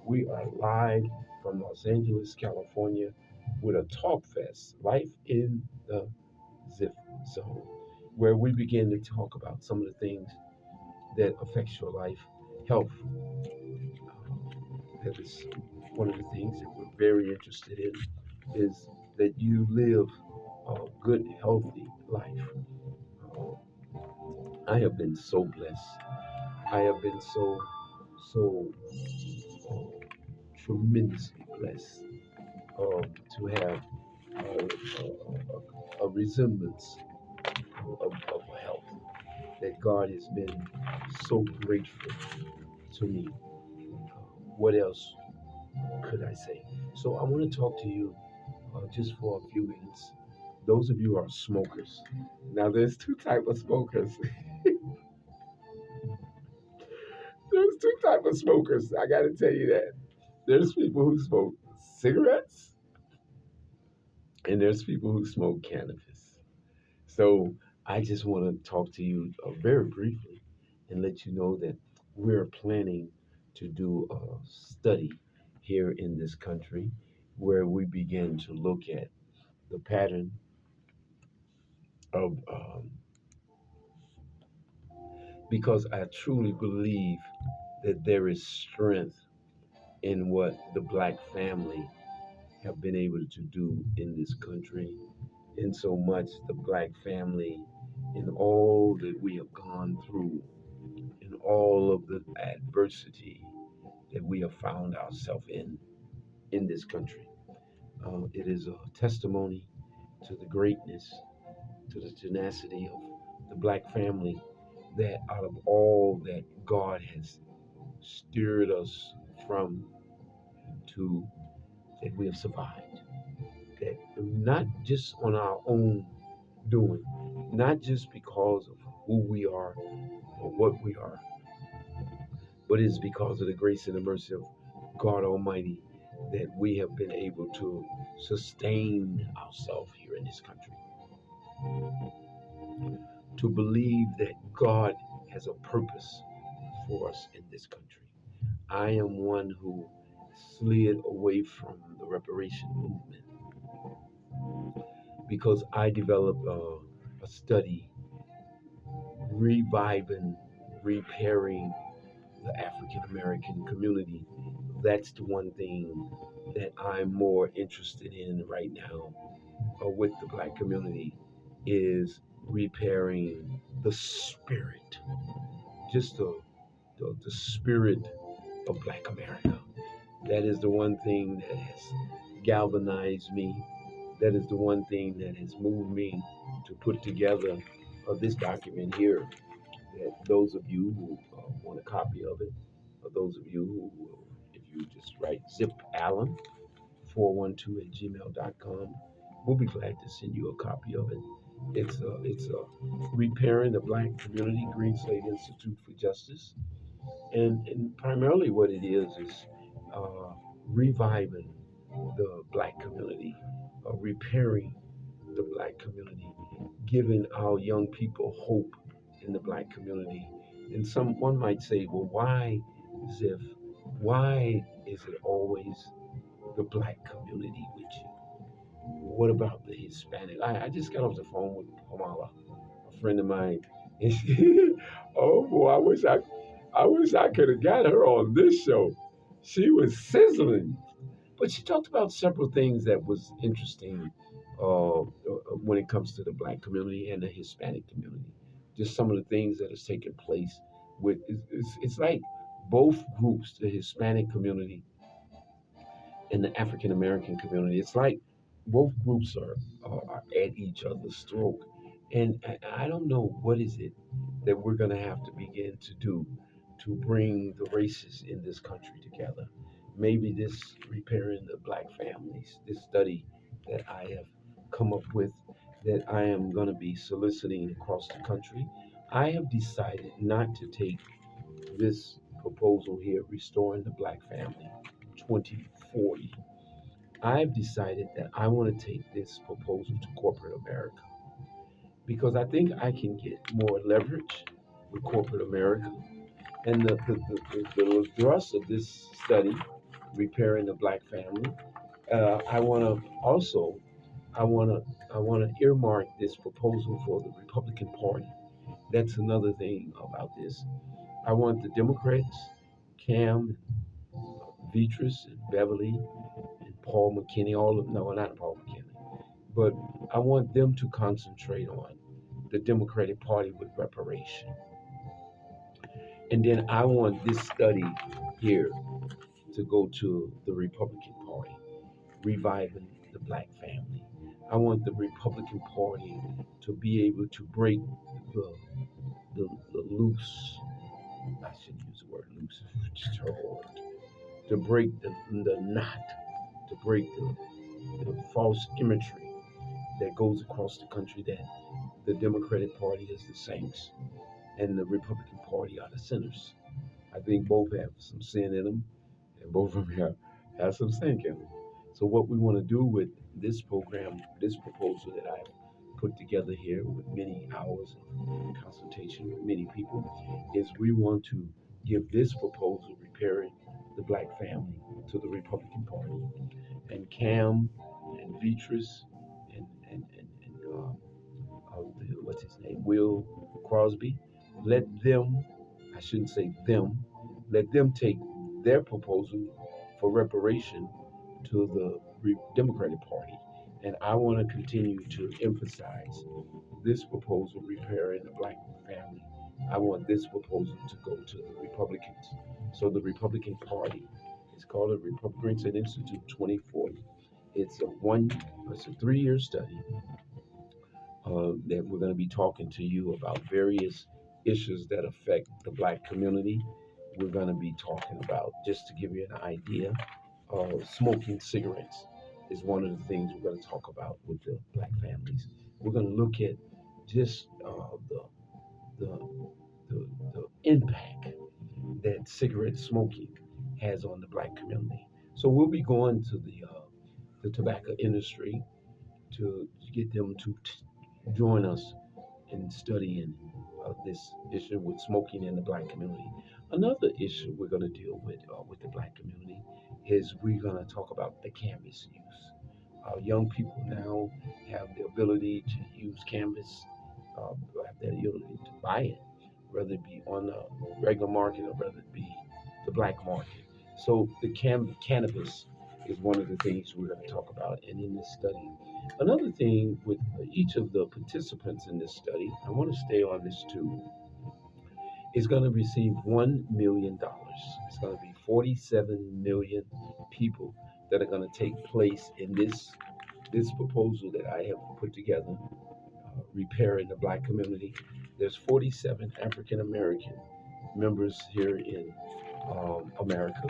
We are live from Los Angeles, California, with a Talk Fest, Life in the Zip Zone, where we begin to talk about some of the things that affects your life, health. That is one of the things that we're very interested in, is that you live a good, healthy life. Uh, I have been so blessed. I have been so uh, tremendously blessed to have a resemblance of health, that God has been so grateful to me. What else could I say? So I want to talk to you just for a few minutes. Those of you who are smokers. Now there's two type of smokers. There's two type of smokers. I got to tell you that. There's people who smoke cigarettes, and there's people who smoke cannabis. So I just want to talk to you very briefly and let you know that we're planning to do a study here in this country where we begin to look at the pattern of, because I truly believe that there is strength in what the black family have been able to do in this country, in so much the black family, in all that we have gone through, in all of the adversity that we have found ourselves in this country. It is a testimony to the greatness, to the tenacity of the black family, that out of all that God has steered us from, to that we have survived. That not just on our own doing, not just because of who we are or what we are, but it is because of the grace and the mercy of God Almighty that we have been able to sustain ourselves here in this country. To believe that God has a purpose for us in this country. I am one who slid away from the reparation movement because I developed a study reviving, repairing the African American community. That's the one thing that I'm more interested in right now with the black community, is repairing the spirit, just the spirit of black America. That is the one thing that has galvanized me. That is the one thing that has moved me to put together this document here. That those of you who want a copy of it, or those of you who, if you just write Zip Allen 412 at gmail.com, we'll be glad to send you a copy of it. It's a repairing the black community, Green Slate Institute for Justice, and primarily what it is uh, reviving the black community, repairing the black community, giving our young people hope in the black community. And someone might say, well, why, Ziff? Why is it always the black community with you? What about the Hispanic? I just got off the phone with Kamala, a friend of mine. And oh boy, I wish I could have got her on this show. She was sizzling. But she talked about several things that was interesting when it comes to the black community and the Hispanic community. Just some of the things that has taken place with it's like both groups, the Hispanic community and the African American community. It's like both groups are at each other's throat, and I don't know what is it that we're going to have to begin to do to bring the races in this country together. Maybe this repairing the black families, this study that I have come up with, that I am going to be soliciting across the country. I have decided not to take this proposal here, Restoring the Black Family 2040. I've decided that I want to take this proposal to corporate America because I think I can get more leverage with corporate America. And the thrust of this study repairing the black family. I want to also, I want to earmark this proposal for the Republican Party. That's another thing about this. I want the Democrats, Cam, Beatrice, and Beverly, and Paul McKinney, all of no, not Paul McKinney, but I want them to concentrate on the Democratic Party with reparation. And then I want this study here to go to the Republican Party, reviving the black family. I want the Republican Party to be able to break the, the loose, I shouldn't use the word loose, it's a terrible word, to break the knot, to break the false imagery that goes across the country that the Democratic Party is the saints and the Republican Party are the sinners. I think both have some sin in them, and both of them have some stink in them. So what we want to do with this program, this proposal that I've put together here with many hours of consultation with many people, is we want to give this proposal, repairing the black family, to the Republican Party. And Cam and Beatrice and what's his name, Will Crosby, let them, I shouldn't say them, let them take their proposal for reparation to the Democratic Party. And I want to continue to emphasize this proposal, repairing the black family. I want this proposal to go to the Republicans. So the Republican Party is called the Republican Institute 2040. It's a 3-year study that we're going to be talking to you about various issues that affect the black community. We're going to be talking about, just to give you an idea, smoking cigarettes is one of the things we're going to talk about with the black families. We're going to look at just the, the impact that cigarette smoking has on the black community. So we'll be going to the tobacco industry to get them to join us in studying this issue with smoking in the black community. Another issue we're going to deal with the black community is we're going to talk about the cannabis use. Young people now have the ability to use cannabis, have the ability to buy it, whether it be on the regular market or whether it be the black market. So the cannabis is one of the things we're going to talk about. And in this study, another thing with each of the participants in this study, I want to stay on this too, is going to receive $1 million. It's going to be 47 million people that are going to take place in this proposal that I have put together, repairing the black community. There's 47 African American members here in America.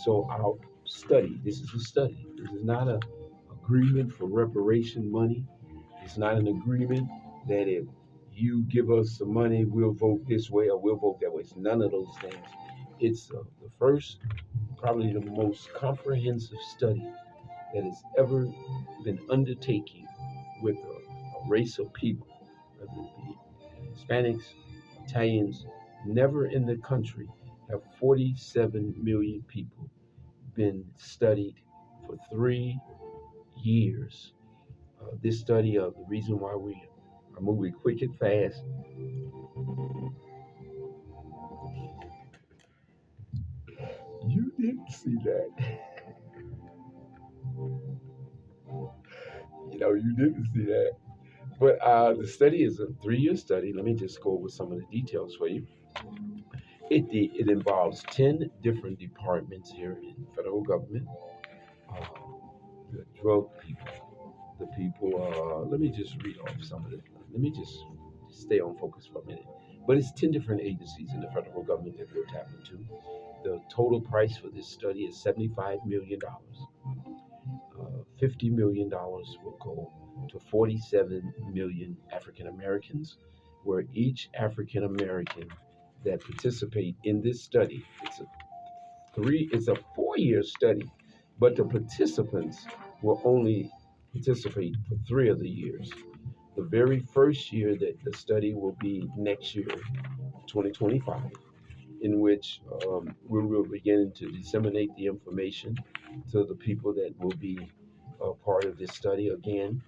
So our study, this is a study. This is not an agreement for reparation money. It's not an agreement that if you give us some money, we'll vote this way or we'll vote that way. It's none of those things. It's the first, probably the most comprehensive study that has ever been undertaken with a race of people, whether it be Hispanics, Italians. Never in the country have 47 million people been studied for 3 years. This study of the reason why we are moving quick and fast. You didn't see that. You didn't see that. But the study is a 3-year study. Let me just go over some of the details for you. It involves 10 different departments here in federal government. Uh, the drug people, the people. Let me just read off some of it. Let me just stay on focus for a minute. But it's 10 different agencies in the federal government that we'll tap into. The total price for this study is $75 million. $50 million will go to 47 million African Americans, where each African American that participate in this study, it's a 4-year study, but the participants will only participate for 3 of the years. The very first year that the study will be next year, 2025. in which we will begin to disseminate the information to the people that will be part of this study. Again,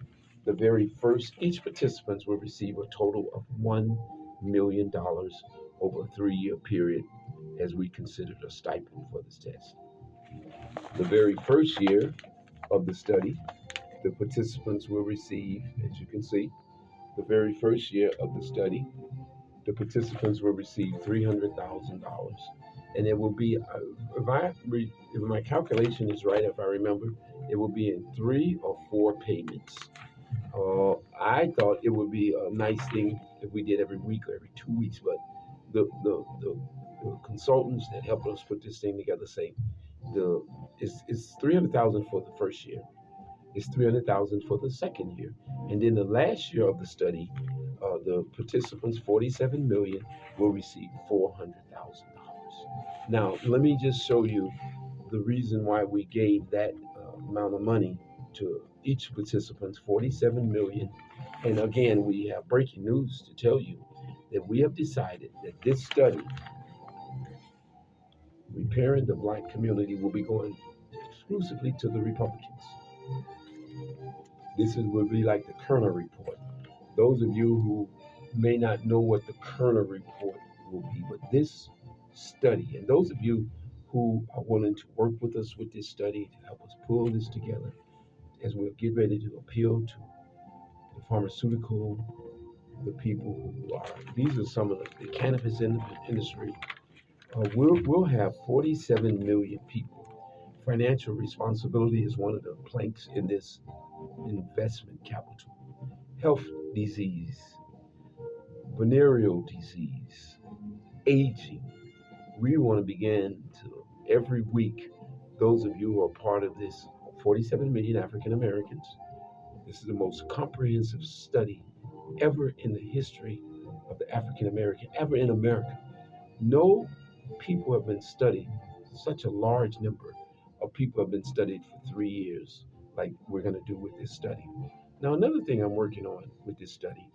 the very first, each participant will receive a total of $1 million over a 3 year period, as we considered a stipend for this test. The very first year of the study, the participants will receive, as you can see, the very first year of the study, the participants will receive $300,000, and it will be, if my calculation is right, if I remember, it will be in 3 or 4 payments. I thought it would be a nice thing if we did every week or every 2 weeks, but the consultants that helped us put this thing together say the it's 300,000 for the first year, it's 300,000 for the second year, and then the last year of the study, the participants, 47 million, will receive $400,000. Now, let me just show you the reason why we gave that amount of money to each participant, 47 million. And again, we have breaking news to tell you that we have decided that this study, repairing the black community, will be going exclusively to the Republicans. Will be like the Kerner report. Those of you who may not know what the Kerner report will be, but this study, and those of you who are willing to work with us with this study to help us pull this together as we'll get ready to appeal to the pharmaceutical, the people who are, these are some of the cannabis industry. We'll have 47 million people. Financial responsibility is one of the planks in this investment capital. Health disease, venereal disease, aging. We want to begin to, every week, those of you who are part of this 47 million African Americans, this is the most comprehensive study ever in the history of the African American, ever in America. No people have been studied, such a large number of people have been studied for 3 years, like we're going to do with this study. Now, another thing I'm working on with this study,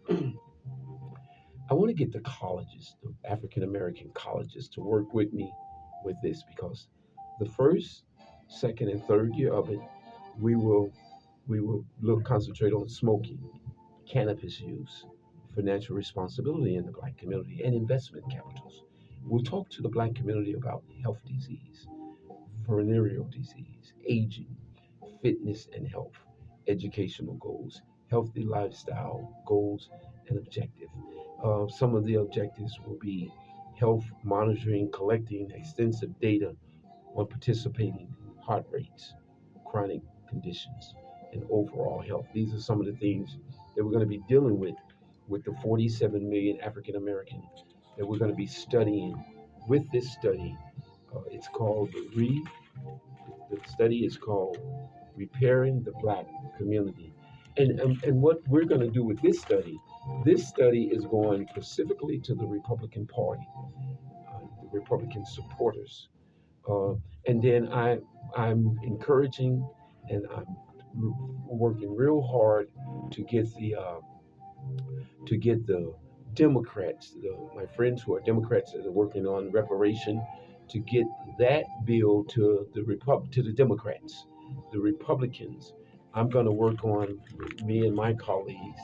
I want to get the colleges, the African American colleges, to work with me with this, because the first, second, and third year of it, we will concentrate on smoking, cannabis use, financial responsibility in the black community, and investment capitals. We'll talk to the black community about health disease, venereal disease, aging, fitness and health, educational goals, healthy lifestyle goals, and objective. Some of the objectives will be health monitoring, collecting extensive data on participating heart rates, chronic conditions, and overall health. These are some of the things that we're going to be dealing with the 47 million African American that we're going to be studying with this study. It's called the study is called Repairing the Black Community. And what we're going to do with this study is going specifically to the Republican Party, the Republican supporters. Uh, and then I'm encouraging and I'm working real hard to get the Democrats, my friends who are Democrats that are working on reparation, to get that bill to to the Democrats, the Republicans. I'm going to work on, me and my colleagues.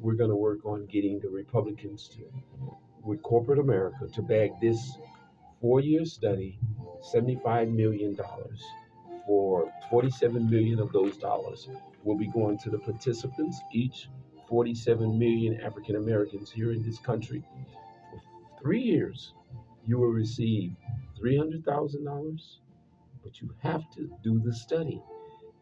We're going to work on getting the Republicans to, with corporate America, to bag this 4 year study, $75 million. For 47 million of those dollars will be going to the participants, each 47 million African Americans here in this country. For 3 years, you will receive $300,000, but you have to do the study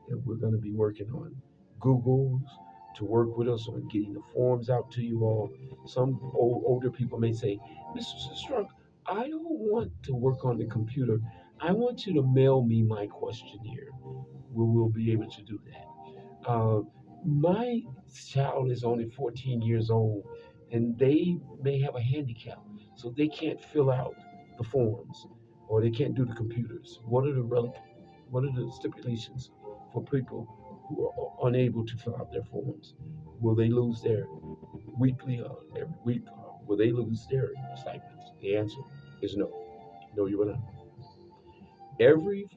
that we're going to be working on. Google's to work with us on getting the forms out to you all. Some older people may say, Mr. Strunk, I don't want to work on the computer. I want you to mail me my questionnaire. We'll be able to do that. My child is only 14 years old and they may have a handicap, so they can't fill out the forms or they can't do the computers. What are the stipulations for people who are unable to fill out their forms? Will they lose their weekly every week? Will they lose their stipends? The answer: is no. No, you will not. Every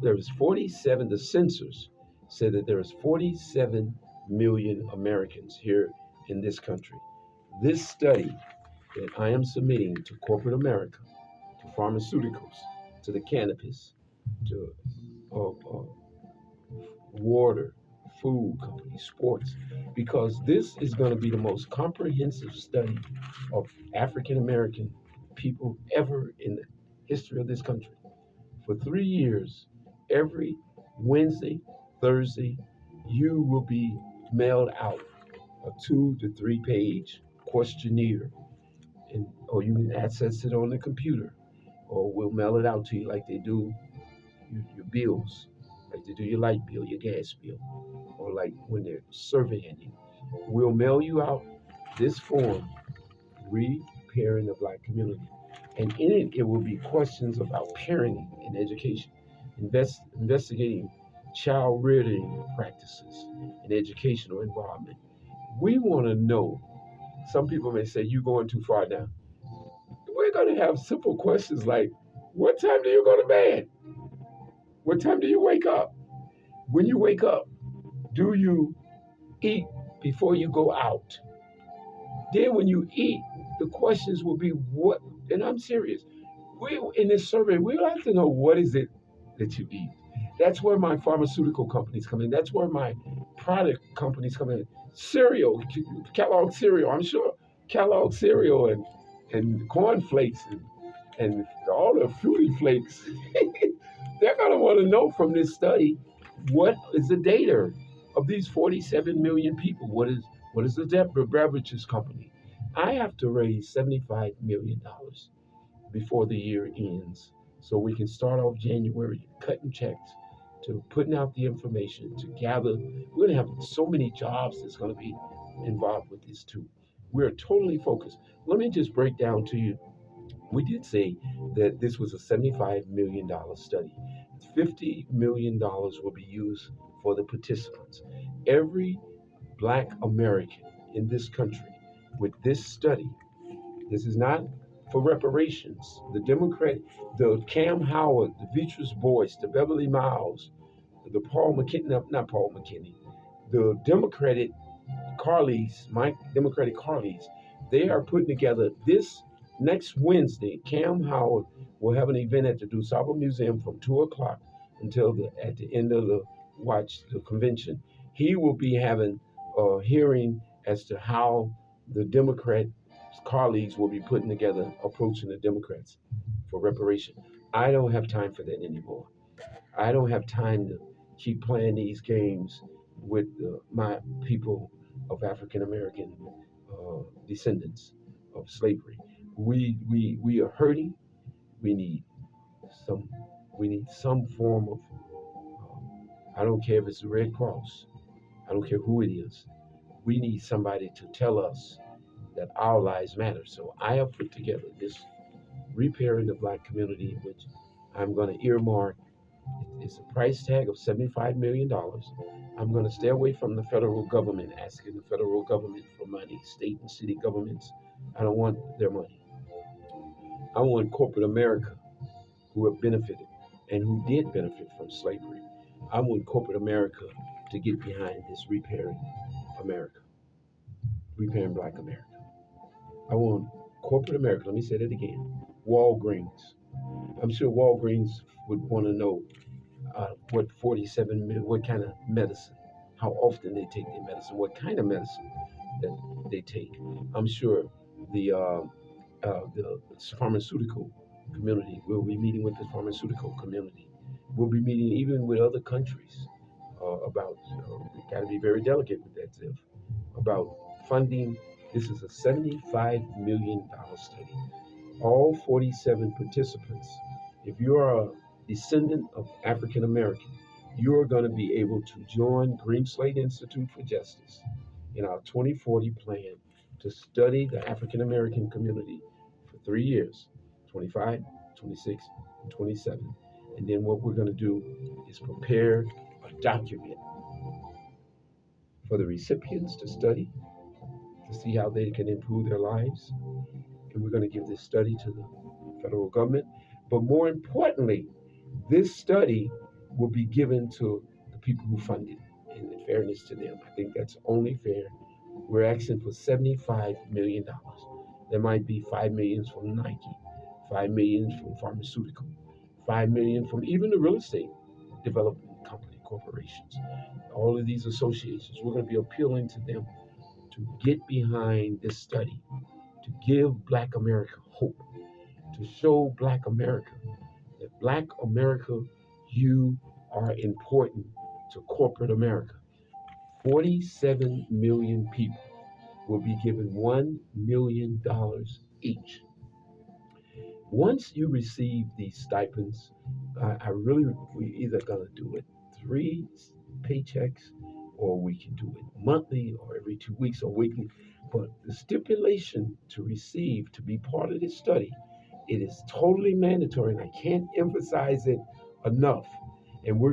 there is 47. The censors said that there is 47 million Americans here in this country. This study that I am submitting to corporate America, to pharmaceuticals, to the cannabis, to water, food companies, sports, because this is going to be the most comprehensive study of African American people ever in the history of this country. For 3 years, every Wednesday, Thursday, you will be mailed out a 2 to 3 page questionnaire, and or you can access it on the computer, or we'll mail it out to you like they do your bills, like they do your light bill, your gas bill, or like when they're surveying you. We'll mail you out this form, Repairing the Black Community. And in it, it will be questions about parenting and education, investigating child rearing practices and educational involvement. We want to know, some people may say, you're going too far now. We're going to have simple questions like, what time do you go to bed? What time do you wake up? When you wake up, do you eat before you go out? Then when you eat, the questions will be what, and I'm serious. We in this survey, we like to know what is it that you eat. That's where my pharmaceutical companies come in. That's where my product companies come in. Cereal, Kellogg cereal. I'm sure Kellogg cereal and corn flakes and all the fruity flakes. They're gonna want to know from this study what is the data of these 47 million people. What is the beverages company? I have to raise $75 million before the year ends, so we can start off January cutting checks, to putting out the information, to gather. We're gonna have so many jobs that's gonna be involved with this too. We're totally focused. Let me just break down to you. We did say that this was a $75 million study. $50 million will be used for the participants. Every Black American in this country with this study, this is not for reparations. The Democrat, the Cam Howard, the Beatrice Boyce, the Beverly Miles, the Paul McKinney, not Paul McKinney, the Democratic Carleys, my Democratic Carleys, they are putting together this next Wednesday. Cam Howard will have an event at the DuSable Museum from 2 o'clock until at the end of the convention. He will be having a hearing as to how the Democrat colleagues will be putting together approaching the Democrats for reparation. I don't have time for that anymore. I don't have time to keep playing these games with my people of African American descendants of slavery. We are hurting. We need some we need some form of I don't care if it's the Red Cross. I don't care who it is. We need somebody to tell us that our lives matter. So I have put together this Repairing the Black Community, which I'm going to earmark. It's a price tag of $75 million. I'm going to stay away from the federal government, asking the federal government for money, state and city governments. I don't want their money. I want corporate America, who have benefited and who did benefit from slavery. I want corporate America to get behind this America, repairing Black America. I want corporate America. Let me say that again. Walgreens. I'm sure Walgreens would want to know what 47 what kind of medicine, how often they take their medicine, what kind of medicine that they take. I'm sure the the pharmaceutical community will be meeting with the pharmaceutical community. We'll be meeting even with other countries about. We got to be very delicate with that, Ziv, about funding. This is a $75 million study. All 47 participants, if you are a descendant of African American, you are going to be able to join Green Slate Institute for Justice in our 2040 plan to study the African American community for 3 years, 25, 26, and 27. And then what we're going to do is prepare a document for the recipients to study, to see how they can improve their lives. And we're going to give this study to the federal government. But more importantly, this study will be given to the people who fund it, and in fairness to them, I think that's only fair. We're asking for $75 million. There might be 5 million from Nike, 5 million from pharmaceutical, 5 million from even the real estate development company corporations. All of these associations, we're going to be appealing to them to get behind this study, to give Black America hope, to show Black America that Black America, you are important to corporate America. 47 million people will be given $1 million each. Once you receive these stipends, I really, we either gonna do it 3 paychecks, or we can do it monthly, or every 2 weeks, or weekly. But the stipulation to receive, to be part of this study, it is totally mandatory, and I can't emphasize it enough. And we're